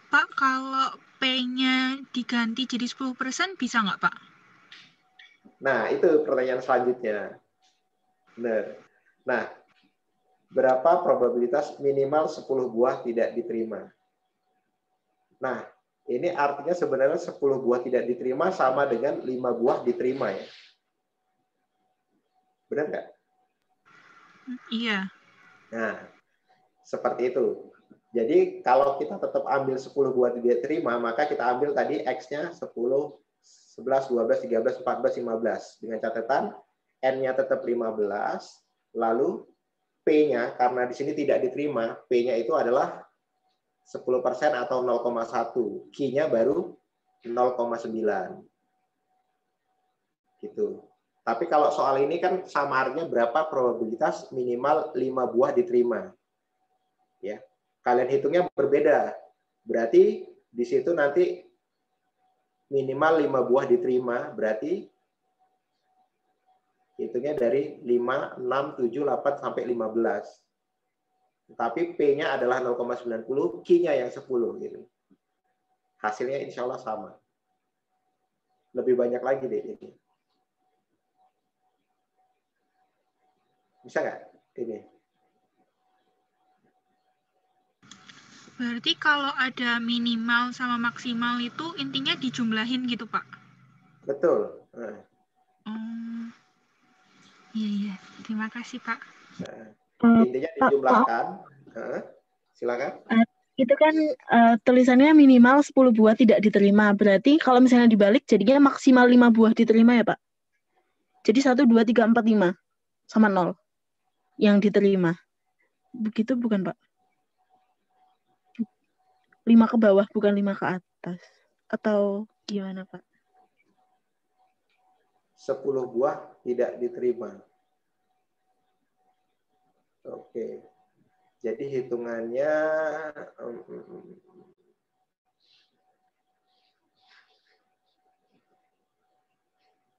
Pak, kalau P-nya diganti jadi 10% bisa nggak, Pak? Nah, itu pertanyaan selanjutnya. Benar. Nah, berapa probabilitas minimal 10 buah tidak diterima? Nah, ini artinya sebenarnya 10 buah tidak diterima sama dengan 5 buah diterima ya. Benar nggak? Iya. Nah, seperti itu. Jadi kalau kita tetap ambil 10 buah tidak diterima, maka kita ambil tadi X-nya 10, 11, 12, 13, 14, 15. Dengan catatan N-nya tetap 15, lalu P-nya, karena di sini tidak diterima, P-nya itu adalah 10% atau 0,1. Q-nya baru 0,9. Gitu. Tapi kalau soal ini kan samarnya berapa probabilitas minimal 5 buah diterima. Ya. Kalian hitungnya berbeda. Berarti di situ nanti minimal 5 buah diterima, berarti hitungnya dari 5, 6, 7, 8 sampai 15. Tapi P-nya adalah 0,90, Q-nya yang 10 gitu. Hasilnya insya Allah sama. Lebih banyak lagi deh ini. Bisa nggak ini? Berarti kalau ada minimal sama maksimal itu intinya dijumlahin gitu, Pak? Betul. Oh, iya. Terima kasih, Pak. Intinya dijumlahkan. Silakan. Itu kan tulisannya minimal 10 buah tidak diterima. Berarti kalau misalnya dibalik jadinya maksimal 5 buah diterima ya, Pak? Jadi 1, 2, 3, 4, 5 sama 0 yang diterima. Begitu bukan, Pak? 5 ke bawah bukan 5 ke atas. Atau gimana, Pak? 10 buah tidak diterima. Oke. Jadi hitungannya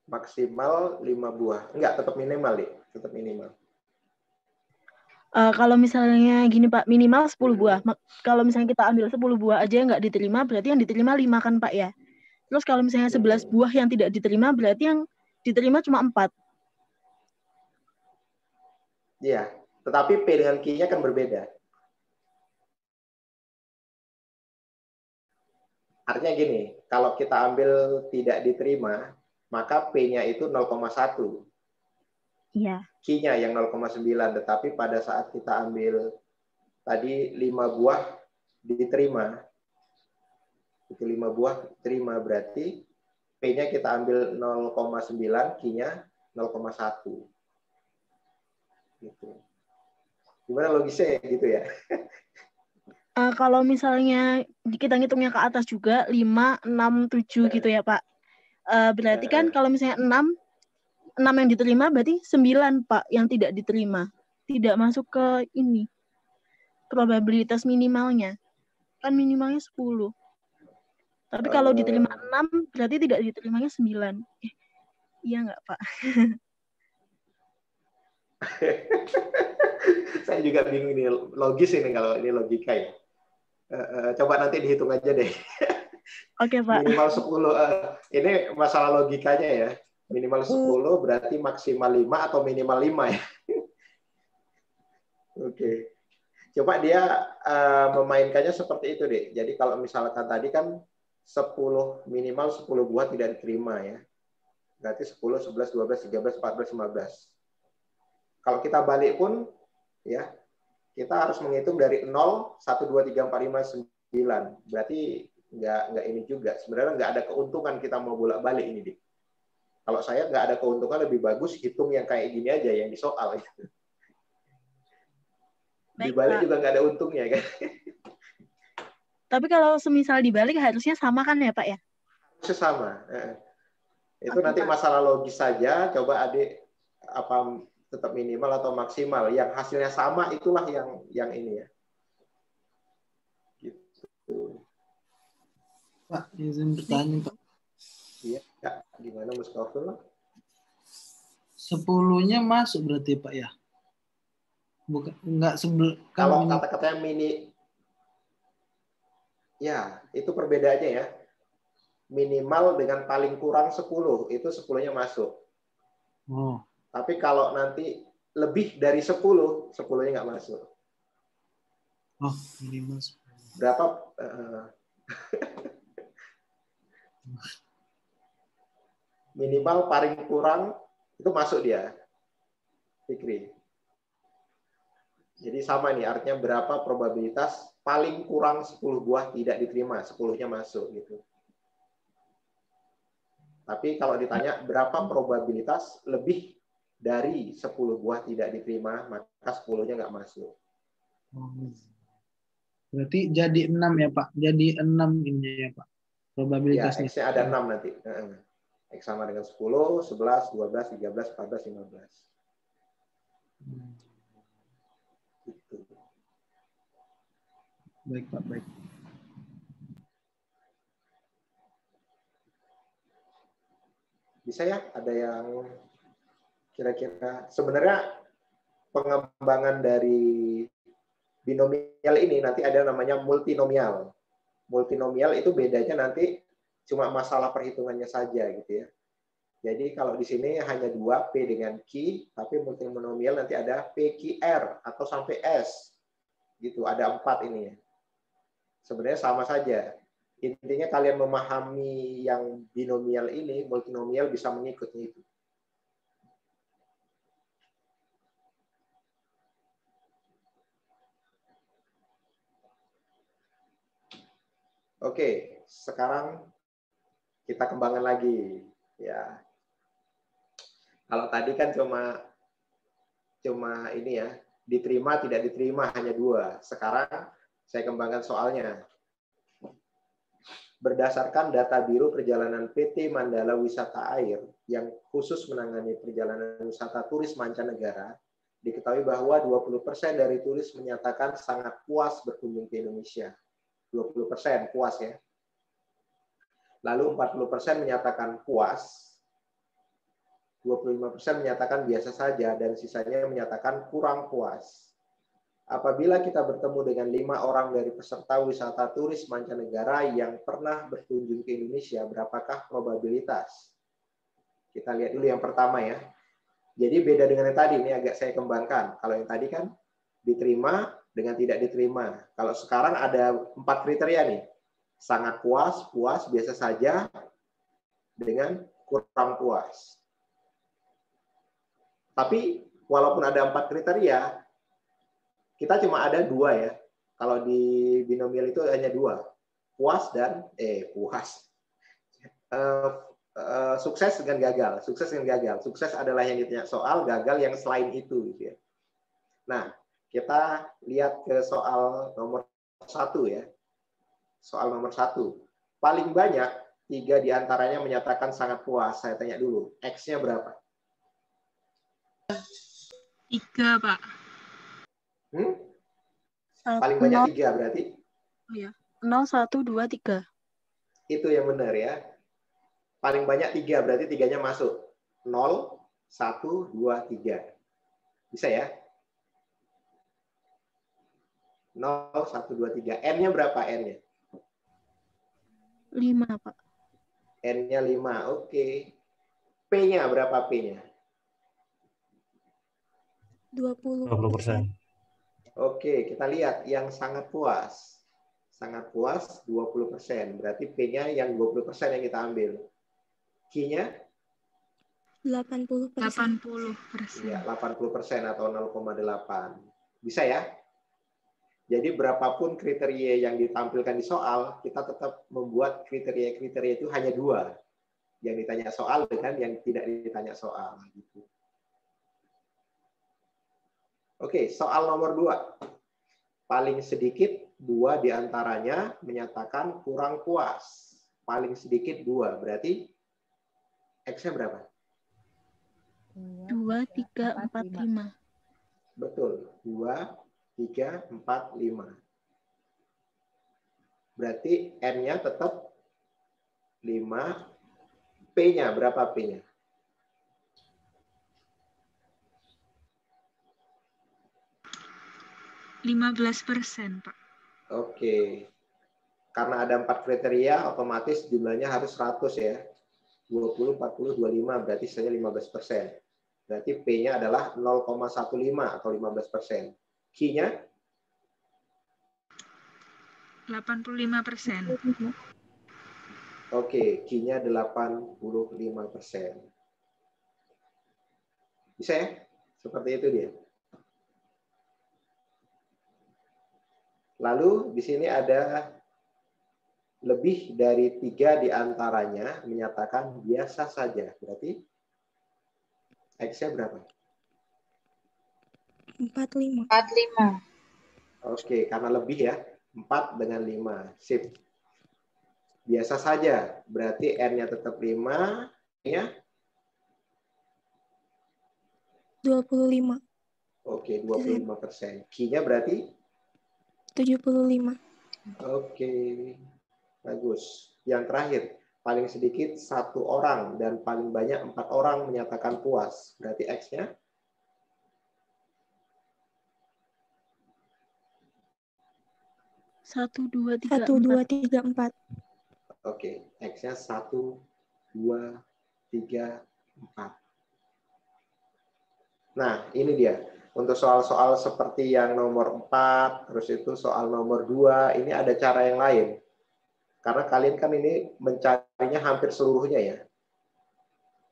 maksimal 5 buah. Enggak, tetap minimal, deh. Tetap minimal. Kalau misalnya gini Pak, minimal 10 buah. Kalau misalnya kita ambil 10 buah aja nggak diterima, berarti yang diterima 5 kan Pak ya? Terus kalau misalnya 11 buah yang tidak diterima, berarti yang diterima cuma 4. Iya, tetapi P dengan Q-nya kan berbeda. Artinya gini, kalau kita ambil tidak diterima, maka P-nya itu 0,1. Iya. Q-nya yang 0,9, tetapi pada saat kita ambil tadi 5 buah diterima, itu 5 buah diterima, berarti P-nya kita ambil 0,9, Q-nya 0,1. Gitu. Gimana logisnya gitu ya? Kalau misalnya kita ngitungnya ke atas juga, 5, 6, 7 gitu ya Pak. Berarti kan kalau misalnya 6 yang diterima berarti 9 Pak yang tidak diterima. Tidak masuk ke ini. Probabilitas minimalnya. Kan minimalnya 10. Tapi kalau diterima 6 berarti tidak diterimanya 9. Iya nggak Pak? Saya juga bingung ini, logis ini kalau ini logika ya. Coba nanti dihitung aja deh. Oke, Pak. Minimal 10. Ini masalah logikanya ya. Minimal 10 berarti maksimal 5 atau minimal 5 ya. Oke. Coba dia memainkannya seperti itu deh. Jadi kalau misalkan tadi kan 10 minimal 10 buah tidak diterima ya. Berarti 10, 11, 12, 13, 14, 15. Kalau kita balik pun ya kita harus menghitung dari 0, 1, 2, 3, 4, 5, 9. Berarti nggak ini juga. Sebenarnya nggak ada keuntungan kita mau bolak-balik ini, Dik. Kalau saya nggak ada keuntungan, lebih bagus hitung yang kayak gini aja, yang di soal. Dibalik juga nggak ada untungnya, kan? Tapi kalau semisal dibalik harusnya sama kan ya, Pak ya? Harusnya sama. Itu nanti masalah logis saja. Coba adik apa tetap minimal atau maksimal. Yang hasilnya sama itulah yang ini ya. Gitu. Pak, izin bertanya, Pak. Iya, ya. Gimana Mustafil? 10-nya masuk berarti Pak ya? Bukan, enggak Kalau kata-katanya mini, Ya, itu perbedaannya ya. Minimal dengan paling kurang 10, itu 10-nya masuk. Oh, Tapi kalau nanti lebih dari 10, 10-nya nggak masuk. oh minimal 10. Berapa? Minimal paling kurang itu masuk dia, Fikri. Jadi sama nih, artinya berapa probabilitas paling kurang 10 buah tidak diterima, 10-nya masuk gitu. Tapi kalau ditanya berapa probabilitas lebih dari 10 buah tidak diterima, maka 10-nya nggak masuk. Oh. Berarti jadi 6 ya Pak? Jadi 6 ini ya Pak? Ya, Probabilitasnya. X-nya ada 6 nanti. X sama dengan 10, 11, 12, 13, 14, 15. Gitu. Baik Pak, baik. Bisa ya? Ada yang kira-kira sebenarnya pengembangan dari binomial ini nanti ada namanya multinomial. Multinomial itu bedanya nanti cuma masalah perhitungannya saja gitu ya. Jadi kalau di sini hanya 2 P dengan Q, tapi multinomial nanti ada PQR atau sampai S. Gitu, ada 4 ini ya. Sebenarnya sama saja. Intinya kalian memahami yang binomial ini, multinomial bisa mengikuti itu. Oke, sekarang kita kembangkan lagi ya. Kalau tadi kan cuma ini ya, diterima tidak diterima hanya 2. Sekarang saya kembangkan soalnya. Berdasarkan data Biro Perjalanan PT Mandala Wisata Air yang khusus menangani perjalanan wisata turis mancanegara, diketahui bahwa 20% dari turis menyatakan sangat puas berkunjung ke Indonesia. 20% puas ya. Lalu 40% menyatakan puas, 25% menyatakan biasa saja, dan sisanya menyatakan kurang puas. Apabila kita bertemu dengan 5 orang dari peserta wisata turis mancanegara yang pernah berkunjung ke Indonesia, berapakah probabilitas? Kita lihat dulu yang pertama ya. Jadi beda dengan yang tadi, ini agak saya kembangkan. Kalau yang tadi kan diterima dengan tidak diterima. Kalau sekarang ada 4 kriteria nih. Sangat puas, puas, biasa saja, dengan kurang puas. Tapi walaupun ada 4 kriteria, kita cuma ada 2 ya. Kalau di binomial itu hanya 2. Puas dan puas. Sukses dengan gagal. Sukses dengan gagal. Sukses adalah yang ditanya soal, gagal yang selain itu gitu ya. Nah, kita lihat ke soal nomor 1 ya. Soal nomor 1. Paling banyak 3 diantaranya menyatakan sangat puas. Saya tanya dulu, X-nya berapa? 3, Pak. Paling banyak 3 berarti? Oh ya. 0, 1, 2, 3. Itu yang benar ya. Paling banyak 3 berarti 3-nya masuk. 0, 1, 2, 3. Bisa ya? 0, 1, 2, 3. N-nya berapa N-nya? 5, Pak. N-nya 5. Oke. P-nya berapa P-nya? 20%. Oke, kita lihat yang sangat puas. Sangat puas 20%. Berarti P-nya yang 20% yang kita ambil. Q-nya? 80%. Iya, 80% atau 0,8. Bisa ya? Jadi berapapun kriteria yang ditampilkan di soal, kita tetap membuat kriteria-kriteria itu hanya 2. Yang ditanya soal dengan yang tidak ditanya soal. Gitu. Oke, soal nomor 2. Paling sedikit 2 diantaranya menyatakan kurang puas. Paling sedikit 2, berarti X-nya berapa? 2, 3, 4, 5. Betul, 2, 3, 4, 5. Berarti N-nya tetap 5. P-nya berapa P-nya? %, Pak. Oke. Karena ada 4 kriteria, otomatis jumlahnya harus 100 ya. 20, 40, 25, berarti sisanya 15%. Berarti P-nya adalah 0,15 atau 15%. Q-nya? 85%. Oke, Q-nya 85%. Bisa ya? Seperti itu dia. Lalu di sini ada lebih dari 3 diantaranya menyatakan biasa saja. Berarti X-nya berapa? 45. Oke, karena lebih ya. 4 dengan 5. Sip. Biasa saja. Berarti N-nya tetap 5. Nya? 25. Oke, 25%. Q-nya berarti? 75. Oke. Bagus. Yang terakhir, paling sedikit 1 orang dan paling banyak 4 orang menyatakan puas. Berarti X-nya? 1, 2, 3, 1, 2, 4. 3, 4. Oke, X-nya 1, 2, 3, 4. Nah, ini dia. Untuk soal-soal seperti yang nomor 4, terus itu soal nomor 2, ini ada cara yang lain. Karena kalian kan ini mencarinya hampir seluruhnya ya.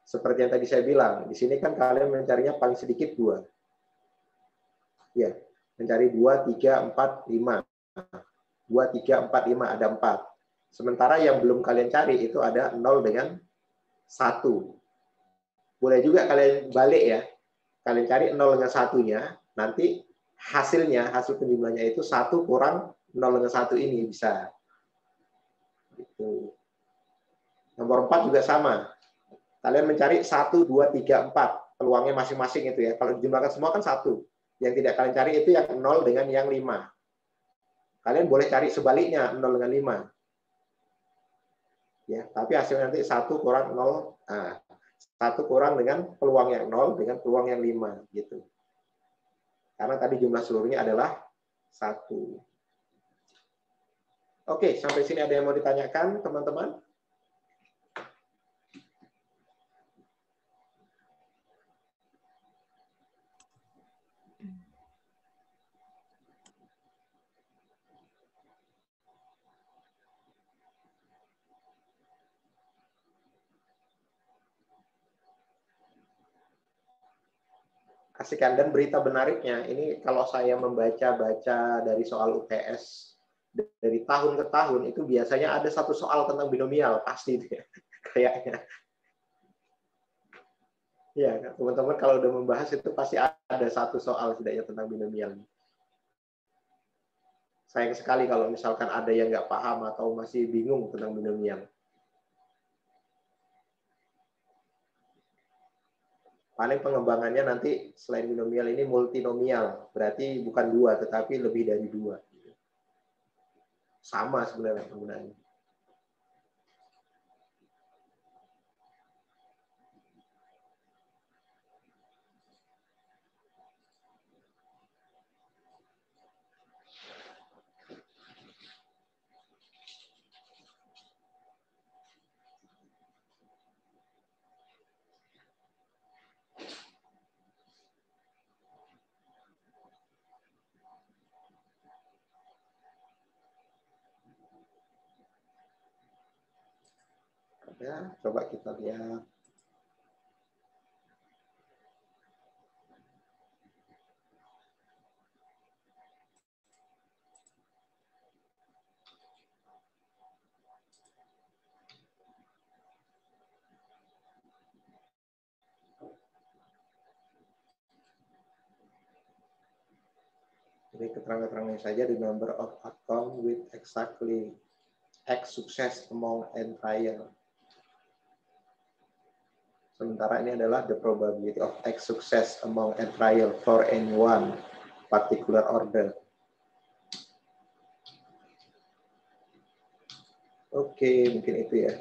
Seperti yang tadi saya bilang, di sini kan kalian mencarinya paling sedikit 2. Ya, mencari 2, 3, 4, 5. 2, 3, 4, 5, ada 4. Sementara yang belum kalian cari itu ada 0 dengan 1. Boleh juga kalian balik ya. Kalian cari 0 dengan 1-nya, nanti hasilnya, hasil penjumlahnya itu 1 kurang 0 dengan 1 ini bisa. Gitu. Nomor 4 juga sama. Kalian mencari 1, 2, 3, 4. Peluangnya masing-masing itu ya. Kalau dijumlahkan semua kan 1. Yang tidak kalian cari itu yang 0 dengan yang 5. Kalian boleh cari sebaliknya, 0 dengan 5. Ya, tapi hasilnya nanti 1 kurang 0. Nah, 1 kurang dengan peluang yang 0 dengan peluang yang 5. Gitu. Karena tadi jumlah seluruhnya adalah 1. Oke, sampai sini ada yang mau ditanyakan, teman-teman? Kasihkan. Dan berita menariknya, ini kalau saya membaca-baca dari soal UTS dari tahun ke tahun, itu biasanya ada satu soal tentang binomial, pasti itu ya, kayaknya. Ya, teman-teman kalau udah membahas itu pasti ada satu soal setidaknya tentang binomial. Sayang sekali kalau misalkan ada yang nggak paham atau masih bingung tentang binomial. Paling pengembangannya nanti selain binomial ini multinomial, berarti bukan 2 tetapi lebih dari 2. Sama sebenarnya penggunaannya. Ya, coba kita lihat. Ini keterangan-keterangan saja, the number of outcome with exactly X success among n trial. Sementara ini adalah the probability of X success among n trial for any one particular order. Oke, mungkin itu ya.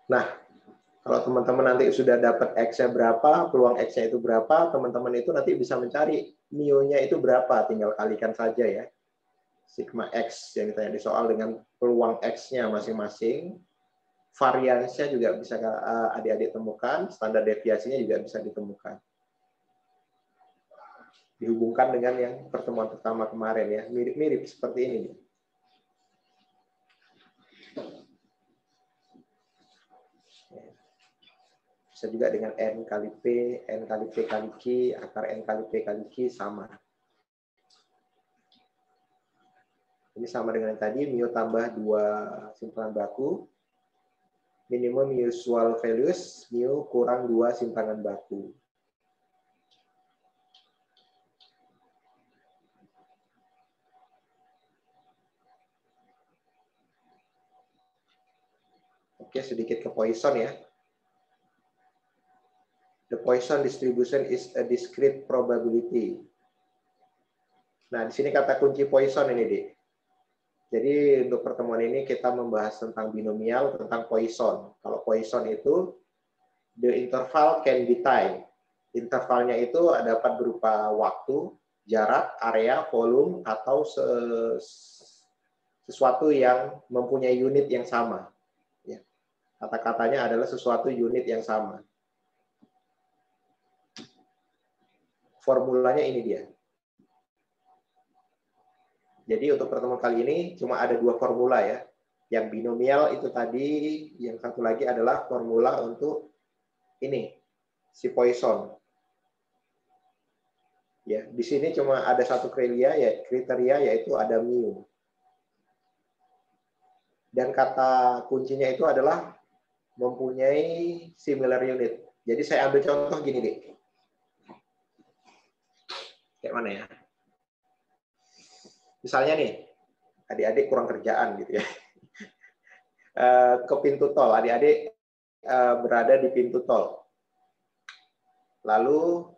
Nah, Kalau teman-teman nanti sudah dapat X-nya berapa, peluang X-nya itu berapa, teman-teman itu nanti bisa mencari mu-nya itu berapa, tinggal kalikan saja ya. Sigma X yang ditanya di soal dengan peluang X-nya masing-masing, variansnya juga bisa adik-adik temukan, standar deviasinya juga bisa ditemukan. Dihubungkan dengan yang pertemuan pertama kemarin ya, mirip-mirip seperti ini. Bisa juga dengan N kali P kali Q, akar N kali P kali Q sama. Ini sama dengan tadi, mu tambah 2 simpanan baku, minimum usual values, mu kurang 2 simpanan baku. Oke, sedikit ke Poisson ya. The Poisson distribution is a discrete probability. Nah, di sini kata kunci Poisson ini, Dik. Jadi untuk pertemuan ini kita membahas tentang binomial, tentang Poisson. Kalau Poisson itu, the interval can be time. Intervalnya itu dapat berupa waktu, jarak, area, volume, atau sesuatu yang mempunyai unit yang sama. Kata-katanya adalah sesuatu unit yang sama. Formulanya ini dia. Jadi untuk pertemuan kali ini cuma ada 2 formula ya. Yang binomial itu tadi, yang satu lagi adalah formula untuk ini, si Poisson. Ya, di sini cuma ada satu kriteria yaitu ada mu. Dan kata kuncinya itu adalah mempunyai similar unit. Jadi saya ambil contoh gini, Dik. Kayak mana ya? Misalnya nih, adik-adik kurang kerjaan gitu ya. Ke pintu tol, adik-adik berada di pintu tol. Lalu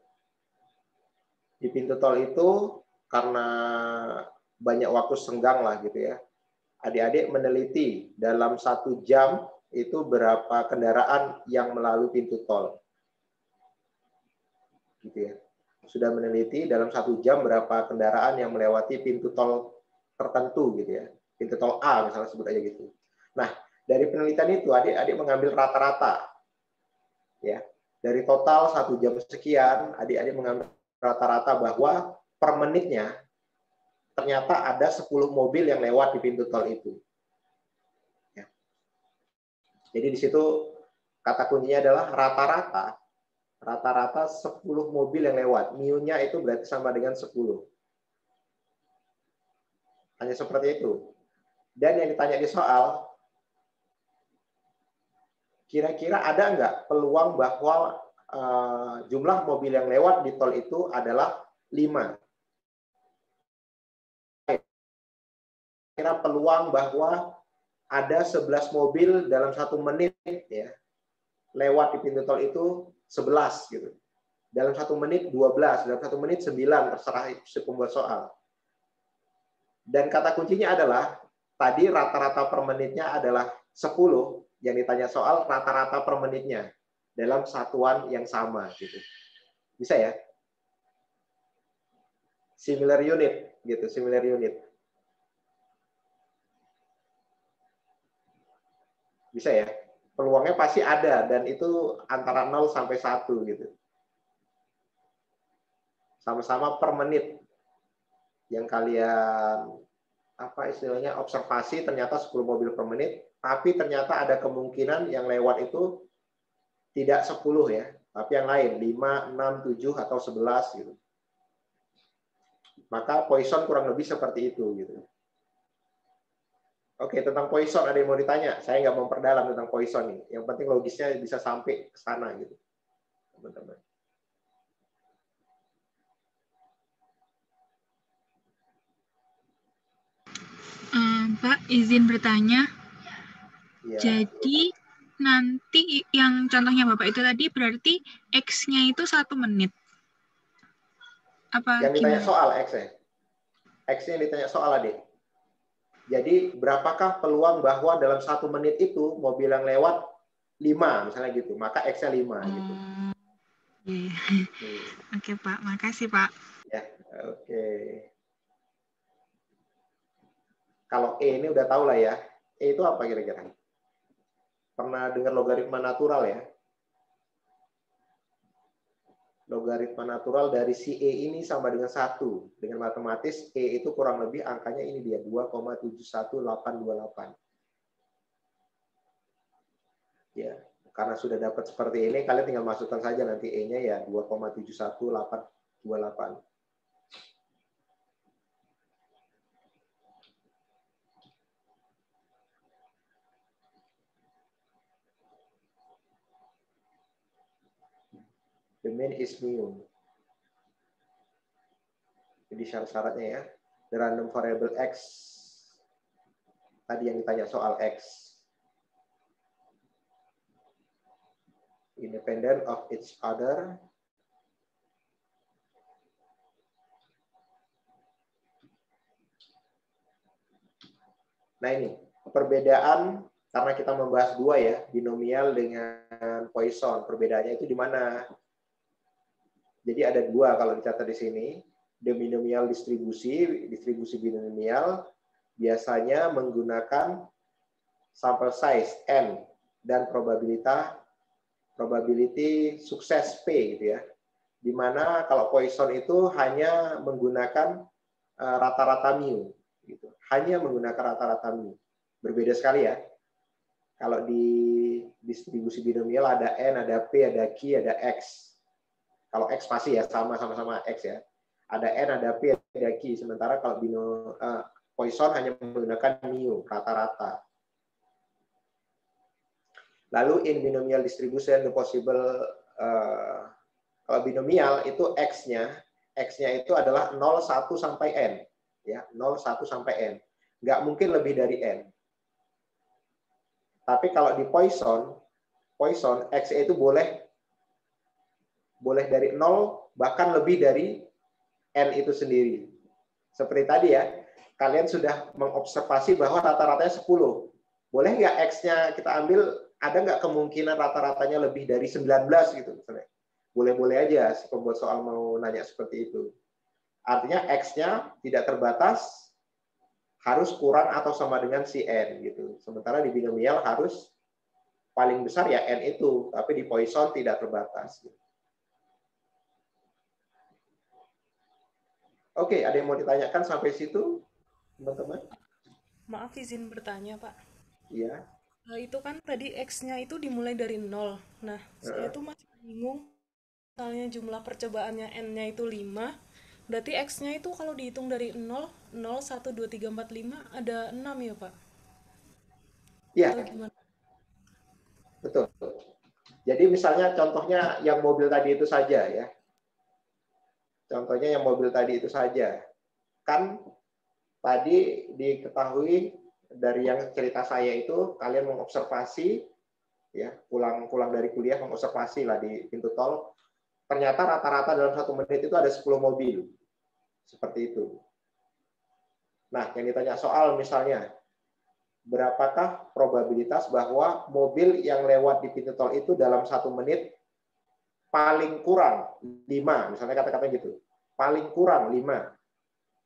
di pintu tol itu karena banyak waktu senggang lah gitu ya. Adik-adik meneliti dalam 1 jam itu berapa kendaraan yang melalui pintu tol. Gitu ya. Sudah meneliti dalam 1 jam berapa kendaraan yang melewati pintu tol tertentu gitu ya. Pintu tol A misalnya sebut aja gitu. Nah, dari penelitian itu adik-adik mengambil rata-rata. Ya. Dari total 1 jam sekian, adik-adik mengambil rata-rata bahwa per menitnya ternyata ada 10 mobil yang lewat di pintu tol itu. Ya. Jadi di situ kata kuncinya adalah rata-rata. Rata-rata 10 mobil yang lewat. Mu-nya itu berarti sama dengan 10. Hanya seperti itu. Dan yang ditanya di soal, kira-kira ada nggak peluang bahwa jumlah mobil yang lewat di tol itu adalah 5? Kira peluang bahwa ada 11 mobil dalam 1 menit ya lewat di pintu tol itu 11 gitu. Dalam 1 menit 12, dalam 1 menit 9, terserah si pembuat soal. Dan kata kuncinya adalah tadi rata-rata per menitnya adalah 10, yang ditanya soal rata-rata per menitnya dalam satuan yang sama gitu. Bisa ya? Similar unit gitu, similar unit. Bisa ya? Peluangnya pasti ada dan itu antara 0 sampai 1 gitu. Sama-sama per menit. Yang kalian apa istilahnya observasi ternyata 10 mobil per menit, tapi ternyata ada kemungkinan yang lewat itu tidak 10 ya, tapi yang lain 5, 6, 7 atau 11 gitu. Maka Poisson kurang lebih seperti itu gitu. Oke, tentang Poisson ada yang mau ditanya? Saya nggak memperdalam tentang Poisson nih. Yang penting logisnya bisa sampai ke sana gitu, teman-teman. Pak, izin bertanya. Ya. Jadi nanti yang contohnya Bapak itu tadi berarti X-nya itu 1 menit. Apa Yang ditanya gimana? soal X-nya. X-nya yang ditanya soal, Adik. Jadi berapakah peluang bahwa dalam 1 menit itu mobil yang lewat 5 misalnya gitu, maka X-nya 5 gitu. Iya. Oke, Pak. Makasih, Pak. Ya, oke. Kalau E ini udah tahu lah ya. E itu apa kira-kira? Pernah dengar logaritma natural ya? Logaritma natural dari si E ini sama dengan 1. Dengan matematis, E itu kurang lebih angkanya ini dia, 2,71828. Ya, karena sudah dapat seperti ini, kalian tinggal masukkan saja nanti E-nya ya, 2,71828. The mean is mu. Jadi syarat-syaratnya ya. The random variable X. Tadi yang ditanya soal X. Independent of each other. Nah ini, perbedaan karena kita membahas dua ya, binomial dengan Poisson. Perbedaannya itu di mana? Jadi ada dua kalau dicatat di sini. The binomial distribusi binomial biasanya menggunakan sample size N dan probability sukses P gitu ya. Di mana kalau Poisson itu hanya menggunakan rata-rata mu gitu. Hanya menggunakan rata-rata mu. Berbeda sekali ya. Kalau di distribusi binomial ada N, ada P, ada Q, ada X. Kalau X pasti ya sama-sama X ya. Ada N, ada P, ada Q. Sementara kalau Poisson hanya menggunakan mu, rata-rata. Lalu in binomial distribution the possible kalau binomial itu X-nya itu adalah 0, 1 sampai N. Ya, 0, 1 sampai N. Nggak mungkin lebih dari N. Tapi kalau di Poisson X itu boleh dari 0 bahkan lebih dari N itu sendiri. Seperti tadi ya, kalian sudah mengobservasi bahwa rata-ratanya 10. Boleh nggak X-nya kita ambil, ada nggak kemungkinan rata-ratanya lebih dari 19 gitu misalnya. Boleh-boleh aja si pembuat soal mau nanya seperti itu. Artinya X-nya tidak terbatas, harus kurang atau sama dengan si N gitu. Sementara di binomial harus paling besar ya N itu, tapi di Poisson tidak terbatas. Oke, ada yang mau ditanyakan sampai situ, teman-teman? Maaf izin bertanya, Pak. Iya. Itu kan tadi X-nya itu dimulai dari 0. Nah, saya tuh masih bingung. Misalnya jumlah percobaannya N-nya itu 5. Berarti X-nya itu kalau dihitung dari 0, 0, 1, 2, 3, 4, 5, ada 6 ya, Pak? Iya. Atau gimana? Betul. Jadi misalnya contohnya yang mobil tadi itu saja ya. Contohnya yang mobil tadi itu saja. Kan tadi diketahui dari yang cerita saya itu kalian mengobservasi ya, pulang dari kuliah mengobservasi lah di pintu tol. Ternyata rata-rata dalam 1 menit itu ada 10 mobil. Seperti itu. Nah, yang ditanya soal misalnya berapakah probabilitas bahwa mobil yang lewat di pintu tol itu dalam 1 menit paling kurang 5, misalnya kata-kata gitu. Paling kurang 5.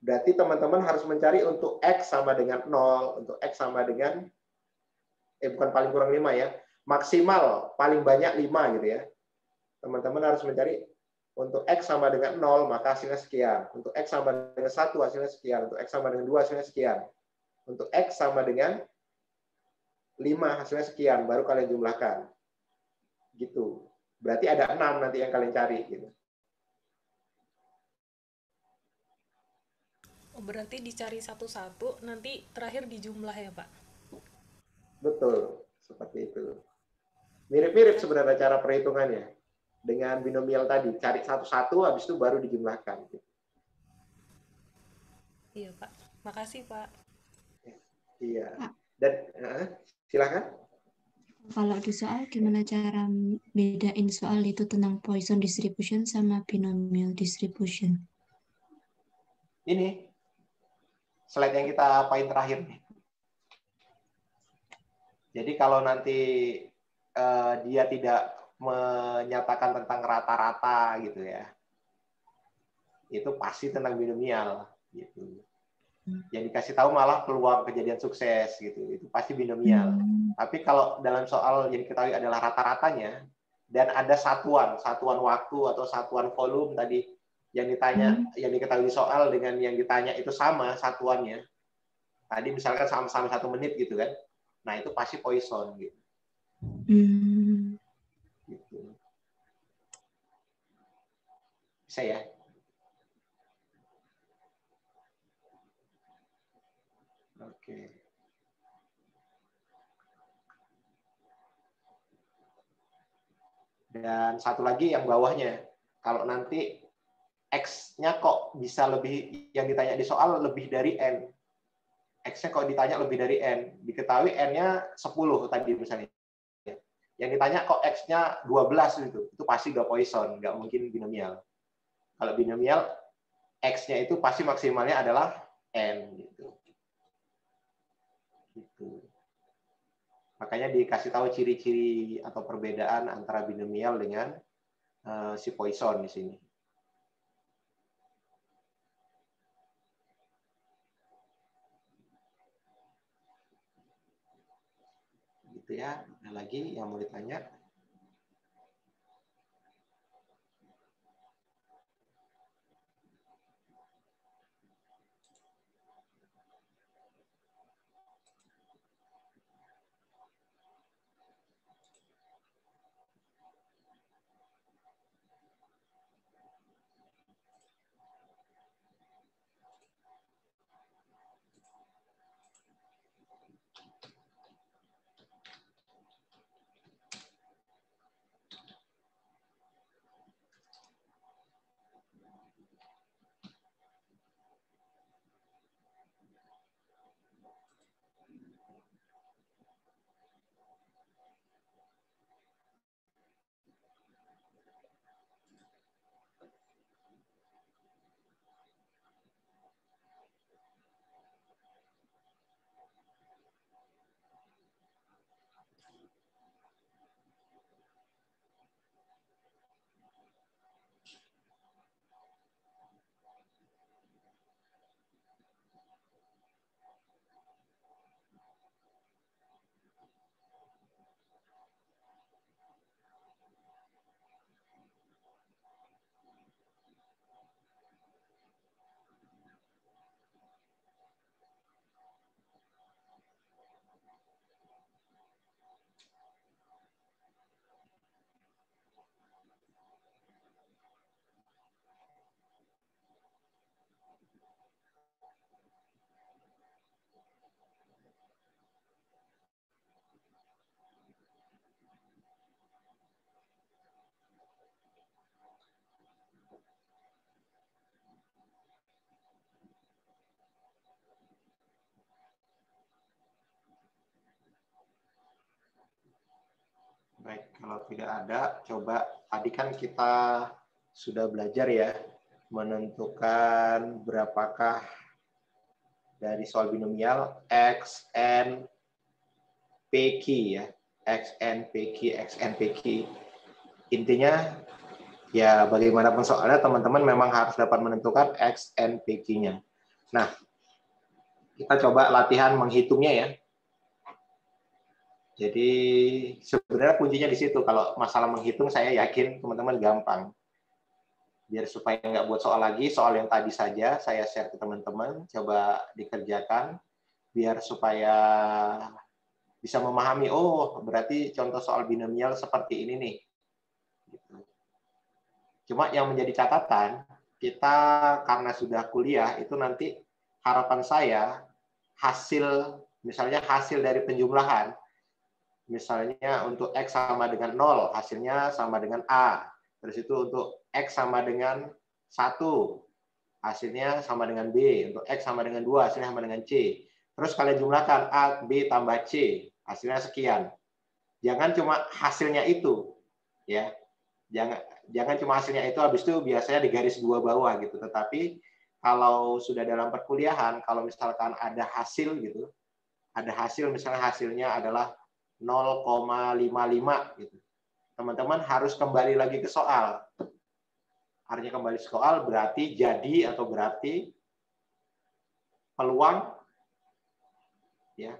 Berarti teman-teman harus mencari untuk X sama dengan 0, untuk X sama dengan, bukan paling kurang 5 ya, maksimal paling banyak 5 gitu ya. Teman-teman harus mencari untuk X sama dengan 0, maka hasilnya sekian. Untuk X sama dengan 1, hasilnya sekian. Untuk X sama dengan 2, hasilnya sekian. Untuk X sama dengan 5, hasilnya sekian. Baru kalian jumlahkan. Gitu. Berarti ada 6 nanti yang kalian cari. Gitu. Oh, berarti dicari satu-satu, nanti terakhir dijumlah ya, Pak? Betul. Seperti itu. Mirip-mirip sebenarnya cara perhitungannya. Dengan binomial tadi. Cari satu-satu, habis itu baru dijumlahkan. Iya, Pak. Makasih, Pak. Iya. Dan silakan. Kalau di soal gimana cara bedain soal itu tentang Poisson distribution sama binomial distribution? Ini slide yang kita poin terakhir nih. Jadi kalau nanti dia tidak menyatakan tentang rata-rata gitu ya, itu pasti tentang binomial gitu. Yang dikasih tahu malah peluang kejadian sukses gitu, itu pasti binomial. Tapi kalau dalam soal yang diketahui adalah rata-ratanya dan ada satuan waktu atau satuan volume tadi yang ditanya, yang diketahui soal dengan yang ditanya itu sama satuannya. Tadi misalkan sama-sama 1 menit gitu kan. Nah, itu pasti Poisson gitu. Gitu. Bisa ya? Oke. Dan satu lagi yang bawahnya. Kalau nanti X-nya kok bisa lebih, yang ditanya di soal lebih dari N. X-nya kok ditanya lebih dari N. Diketahui N-nya 10 tadi misalnya. Yang ditanya kok X-nya 12 itu pasti nggak Poisson, nggak mungkin binomial. Kalau binomial, X-nya itu pasti maksimalnya adalah N. Gitu. Makanya dikasih tahu ciri-ciri atau perbedaan antara binomial dengan si Poisson di sini. Gitu ya. Ada lagi yang mau ditanya? Baik, kalau tidak ada, coba tadi kan kita sudah belajar ya, menentukan berapakah dari soal binomial X, N, PQ ya. X, N, PQ, X, N, PQ. Intinya, ya bagaimanapun soalnya, teman-teman memang harus dapat menentukan X, N, PQ-nya. Nah, kita coba latihan menghitungnya ya. Jadi sebenarnya kuncinya di situ. Kalau masalah menghitung, saya yakin teman-teman gampang. Biar supaya nggak buat soal lagi, soal yang tadi saja saya share ke teman-teman, coba dikerjakan. Biar supaya bisa memahami, oh berarti contoh soal binomial seperti ini nih. Cuma yang menjadi catatan, kita karena sudah kuliah, itu nanti harapan saya, misalnya hasil dari penjumlahan, misalnya untuk X sama dengan 0, hasilnya sama dengan A. Terus itu untuk X sama dengan 1, hasilnya sama dengan B. Untuk X sama dengan 2, hasilnya sama dengan C. Terus kalian jumlahkan A, B tambah C, hasilnya sekian. Jangan cuma hasilnya itu. Ya. Jangan cuma hasilnya itu, habis itu biasanya di garis 2 bawah gitu. Tetapi kalau sudah dalam perkuliahan, kalau misalkan ada hasil gitu, ada hasil, misalnya hasilnya adalah 0,55 gitu. Teman-teman harus kembali lagi ke soal. Artinya kembali ke soal berarti jadi atau berarti peluang, ya,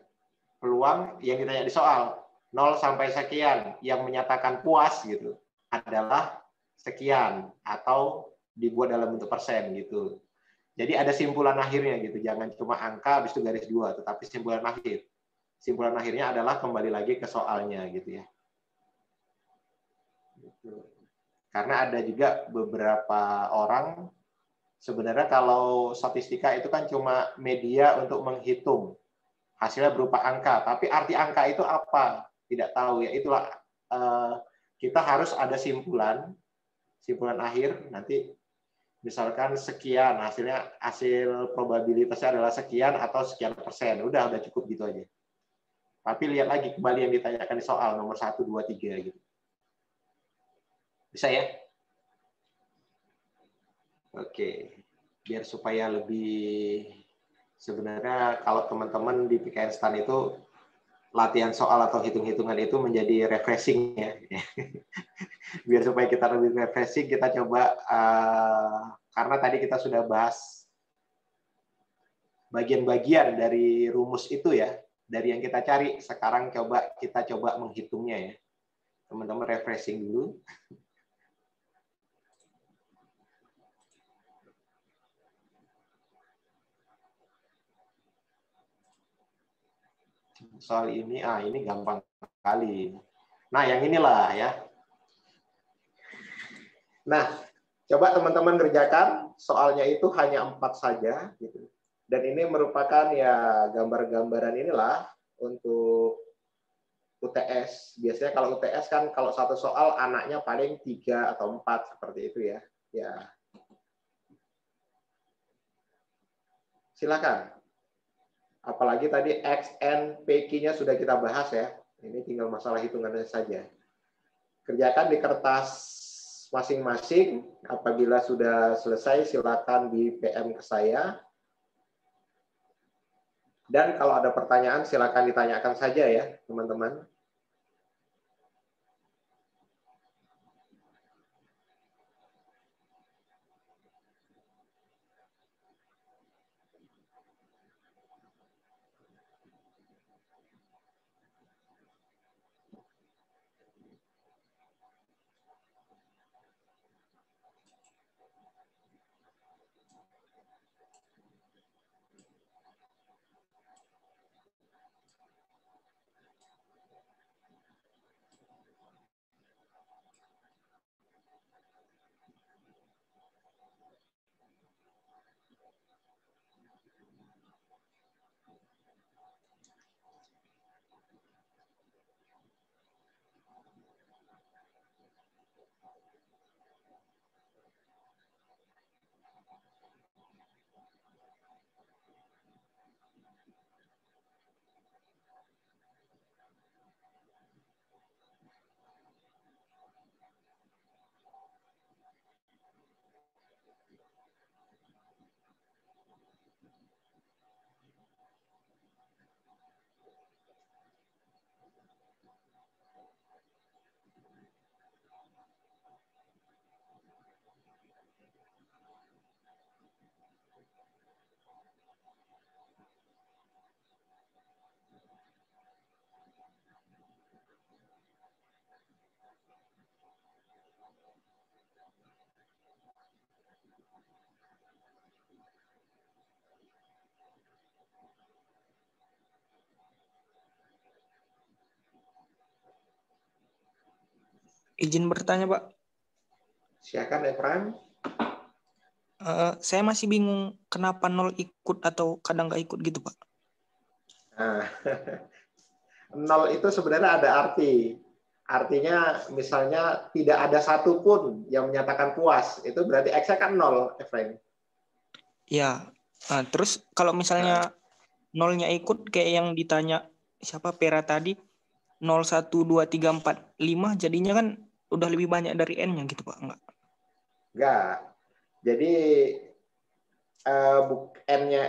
peluang yang ditanya di soal 0 sampai sekian yang menyatakan puas gitu adalah sekian atau dibuat dalam bentuk persen gitu. Jadi ada simpulan akhirnya gitu, jangan cuma angka habis itu garis 2, tetapi simpulan akhir. Simpulan akhirnya adalah kembali lagi ke soalnya gitu ya. Gitu. Karena ada juga beberapa orang, sebenarnya kalau statistika itu kan cuma media untuk menghitung. Hasilnya berupa angka, tapi arti angka itu apa? Tidak tahu ya. Itulah kita harus ada simpulan akhir, nanti misalkan sekian, hasil probabilitasnya adalah sekian atau sekian persen. Udah cukup gitu aja. Tapi lihat lagi kembali yang ditanyakan di soal nomor 1, 2, 3 gitu. Bisa ya? Oke, biar supaya lebih, sebenarnya kalau teman-teman di PKN STAN itu latihan soal atau hitung-hitungan itu menjadi refreshing ya. Biar supaya kita lebih refreshing, kita coba, karena tadi kita sudah bahas bagian-bagian dari rumus itu ya, dari yang kita cari, sekarang kita coba menghitungnya ya. Teman-teman refreshing dulu. Soal ini, ini gampang sekali. Nah, yang inilah ya. Nah, coba teman-teman kerjakan, soalnya itu hanya 4 saja, gitu. Dan ini merupakan ya gambar-gambaran inilah untuk UTS. Biasanya kalau UTS kan kalau satu soal anaknya paling 3 atau 4 seperti itu ya. Ya. Silakan. Apalagi tadi X, N, PQ-nya sudah kita bahas ya. Ini tinggal masalah hitungannya saja. Kerjakan di kertas masing-masing. Apabila sudah selesai, silakan di PM ke saya. Dan kalau ada pertanyaan, silakan ditanyakan saja ya, teman-teman. Izin bertanya, Pak. Silakan, Efraim. Saya masih bingung kenapa 0 ikut atau kadang nggak ikut gitu, Pak. Nah, 0 itu sebenarnya ada arti. Artinya misalnya tidak ada satupun yang menyatakan puas. Itu berarti X-nya kan 0, Efraim. Ya, terus kalau misalnya 0-nya ikut kayak yang ditanya siapa Pera tadi, 0, 1, 2, 3, 4, 5, jadinya kan udah lebih banyak dari N-nya gitu, Pak. Enggak. Jadi N-nya,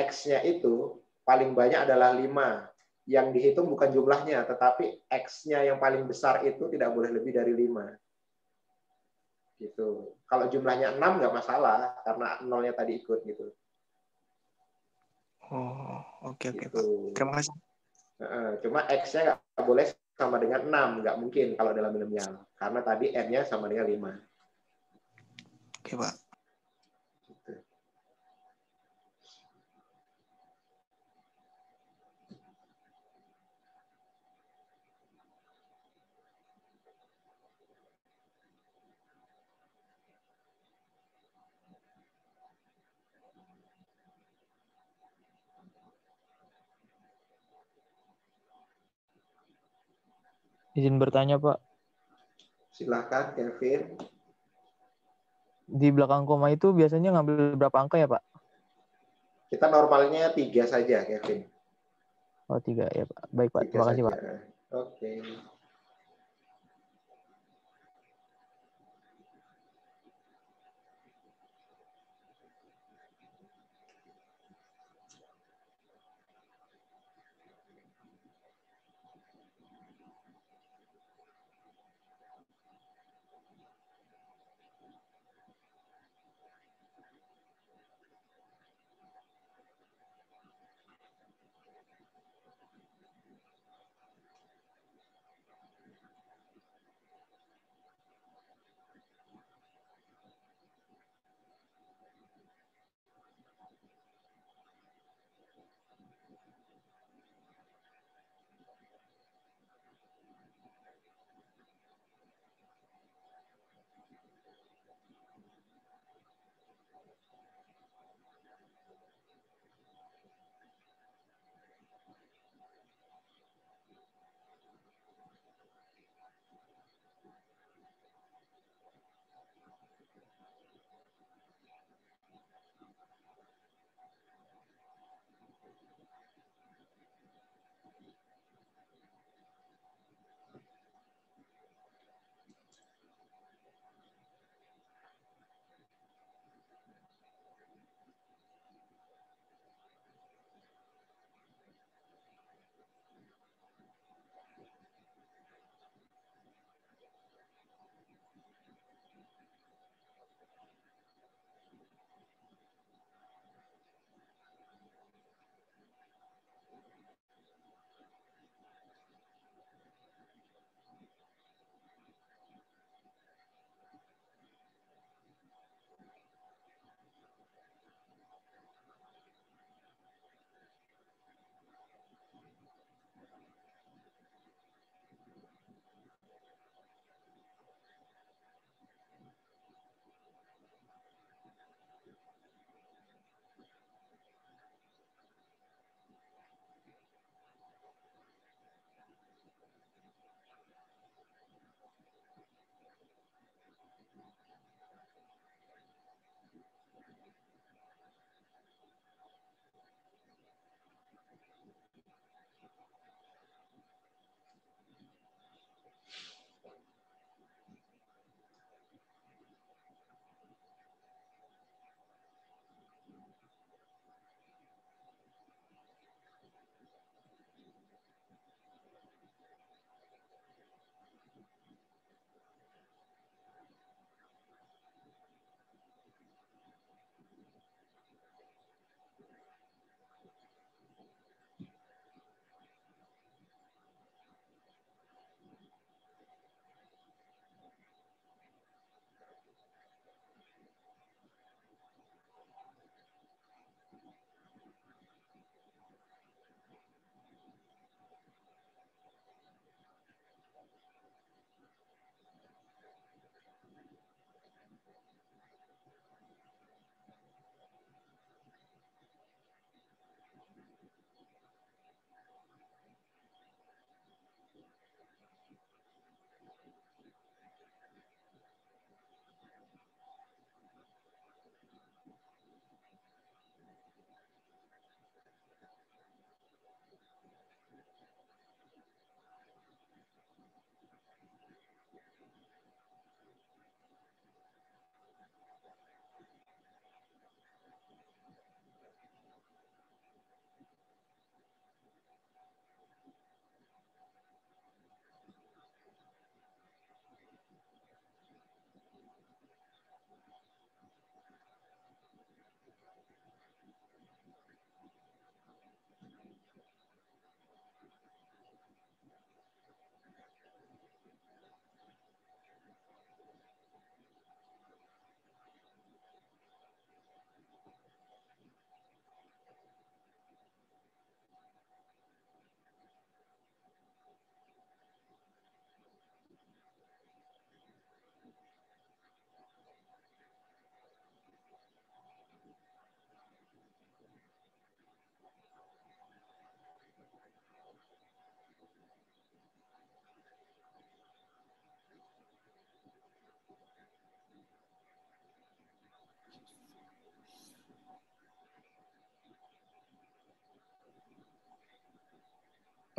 X-nya itu paling banyak adalah 5. yang dihitung bukan jumlahnya, tetapi X-nya yang paling besar itu tidak boleh lebih dari 5. Gitu. Kalau jumlahnya 6 nggak masalah, karena nolnya tadi ikut gitu. Oh, oke Gitu. Pak. Terima kasih. Cuma X-nya nggak boleh sama dengan 6, nggak mungkin kalau dalam binomial. Karena tadi N-nya sama dengan 5. Oke Pak. Gitu. Izin bertanya, Pak. Silahkan, Kevin. Di belakang koma itu biasanya ngambil berapa angka ya, Pak? Kita normalnya 3 saja, Kevin. Oh, 3 ya, Pak. Baik, Pak. 3 Terima kasih, saja. Pak. Oke.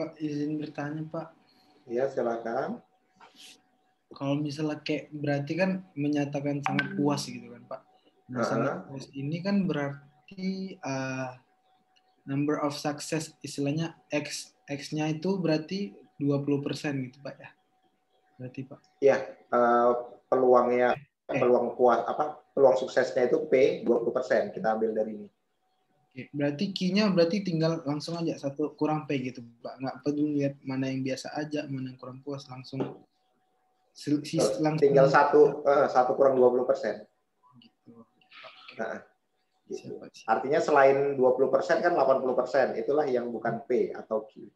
Pak, izin bertanya, Pak. Ya, silakan. Kalau misalnya kayak berarti kan menyatakan sangat puas gitu kan, Pak. Nah, sangat puas ini kan berarti number of success, istilahnya X-nya itu berarti 20% gitu, Pak ya. Berarti, Pak. Iya, peluangnya peluang suksesnya itu P 20%, kita ambil dari ini. Oke, berarti Q-nya berarti tinggal langsung aja 1 kurang P gitu, Pak. Nggak peduli lihat mana yang biasa aja, mana yang kurang puas, langsung tinggal 1 kurang 20%. Gitu. Nah, gitu. Artinya selain 20% kan 80%, itulah yang bukan P atau Q.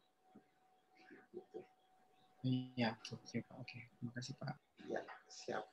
Iya, oke Pak. Oke, terima kasih Pak. Ya, siap.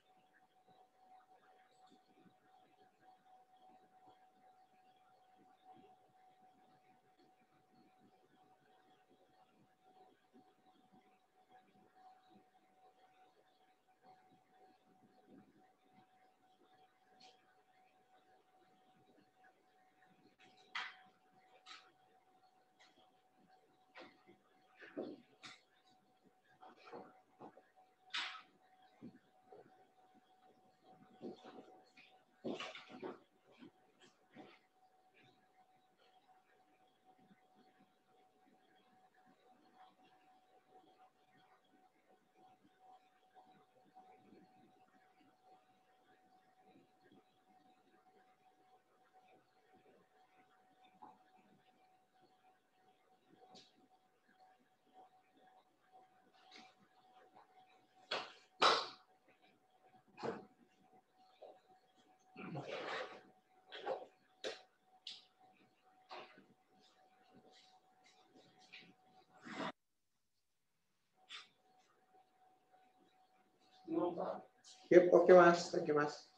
Yep, oke Mas, thank you Mas.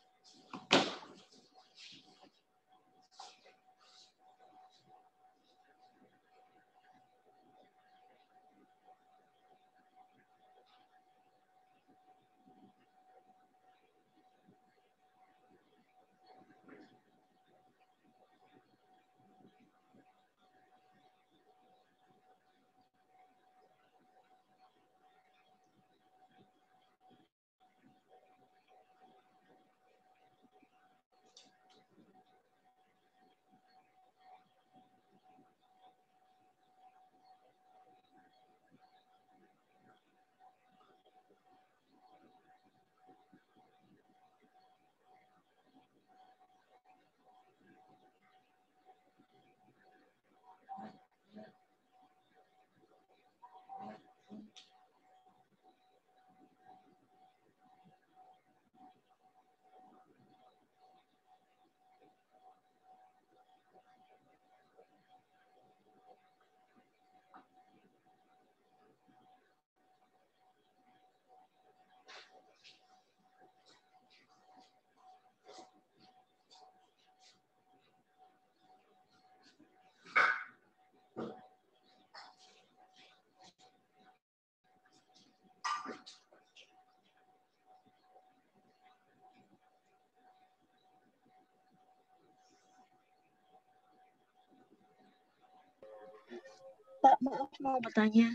Pak, maaf mau bertanya.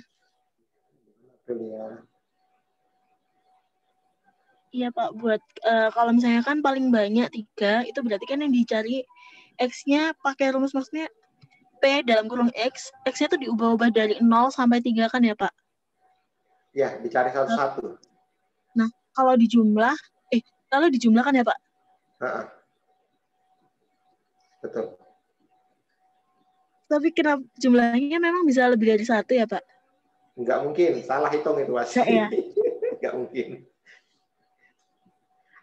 Iya Pak, buat kalau misalnya kan paling banyak 3, itu berarti kan yang dicari X-nya pakai rumus, maksudnya P dalam kurung X, X-nya itu diubah-ubah dari 0 sampai 3 kan ya Pak? Ya, dicari satu-satu. Nah, kalau dijumlahkan ya Pak? Betul. Tapi kenapa jumlahnya memang bisa lebih dari 1 ya Pak? Nggak mungkin, salah hitung itu Mas. Ya. Nggak mungkin.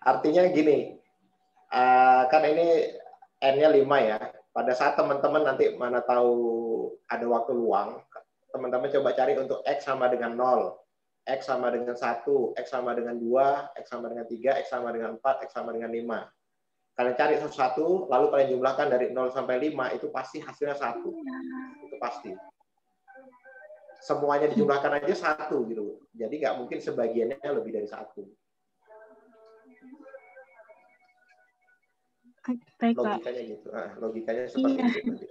Artinya gini, kan ini N-nya 5 ya. Pada saat teman-teman nanti mana tahu ada waktu luang, teman-teman coba cari untuk X sama dengan 0, X sama dengan 1, X sama dengan 2, X sama dengan 3, X sama dengan 4, X sama dengan 5. Kalian cari satu-satu, lalu kalian jumlahkan dari 0 sampai 5, itu pasti hasilnya 1. Itu pasti. Semuanya dijumlahkan aja 1 gitu. Jadi nggak mungkin sebagiannya lebih dari 1. Baik, logikanya Pak. gitu. Logikanya seperti itu.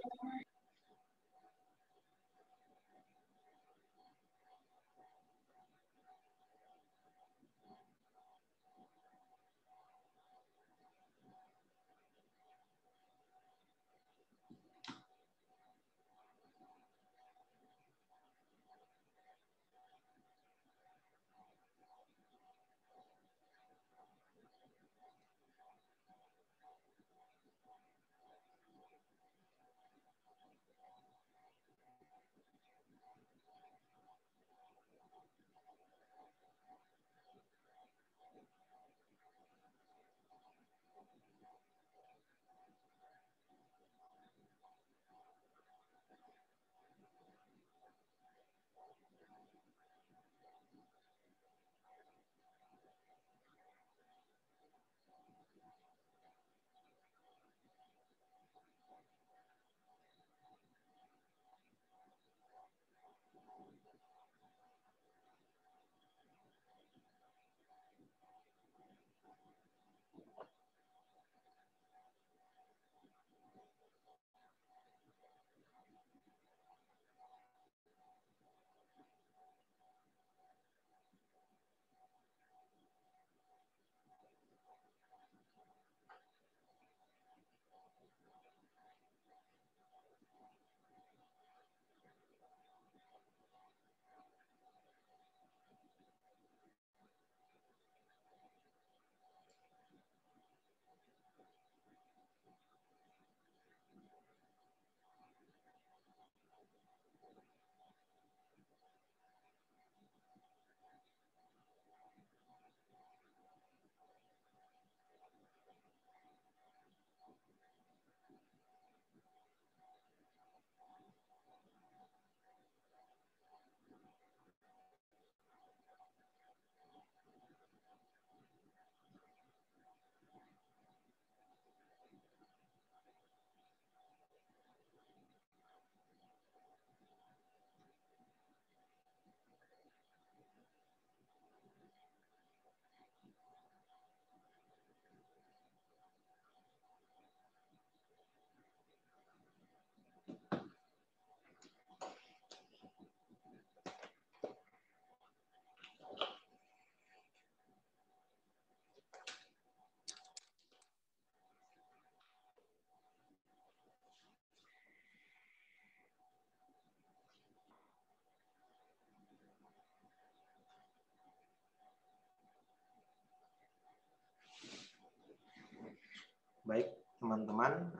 Baik, teman-teman,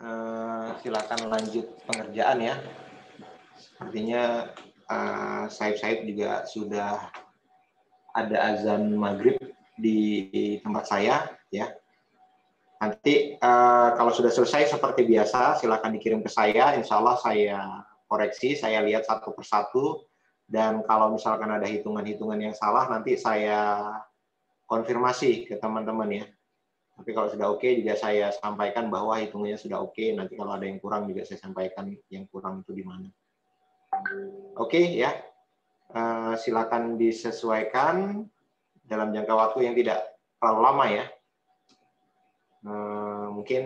silakan lanjut pengerjaan ya. Sepertinya Saib juga sudah ada azan maghrib di tempat saya ya. Nanti kalau sudah selesai seperti biasa, silakan dikirim ke saya. Insya Allah saya koreksi, saya lihat satu persatu. Dan kalau misalkan ada hitungan-hitungan yang salah, nanti saya konfirmasi ke teman-teman ya. Tapi kalau sudah oke, juga saya sampaikan bahwa hitungannya sudah oke. Nanti kalau ada yang kurang juga saya sampaikan yang kurang itu di mana. Oke ya, silakan disesuaikan dalam jangka waktu yang tidak terlalu lama ya. Mungkin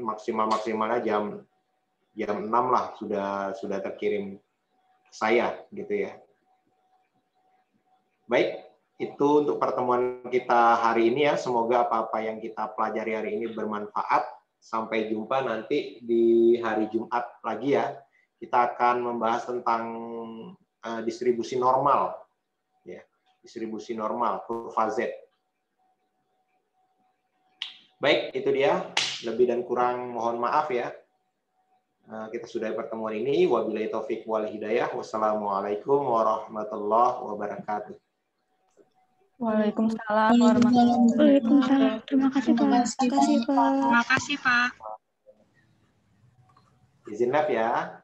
maksimalnya jam 6 lah sudah terkirim ke saya gitu ya. Baik, itu untuk pertemuan kita hari ini ya. Semoga apa-apa yang kita pelajari hari ini bermanfaat. Sampai jumpa nanti di hari Jumat lagi ya. Kita akan membahas tentang distribusi normal ya. Distribusi normal kurva Z. Baik, itu dia. Lebih dan kurang mohon maaf ya. Kita sudah pertemuan ini. Wabillahi taufiq wal hidayah. Wassalamualaikum warahmatullahi wabarakatuh. Waalaikumsalam warahmatullahi wabarakatuh. Waalaikumsalam. Terima kasih, Pak. Terima kasih, Pak. Izin live ya.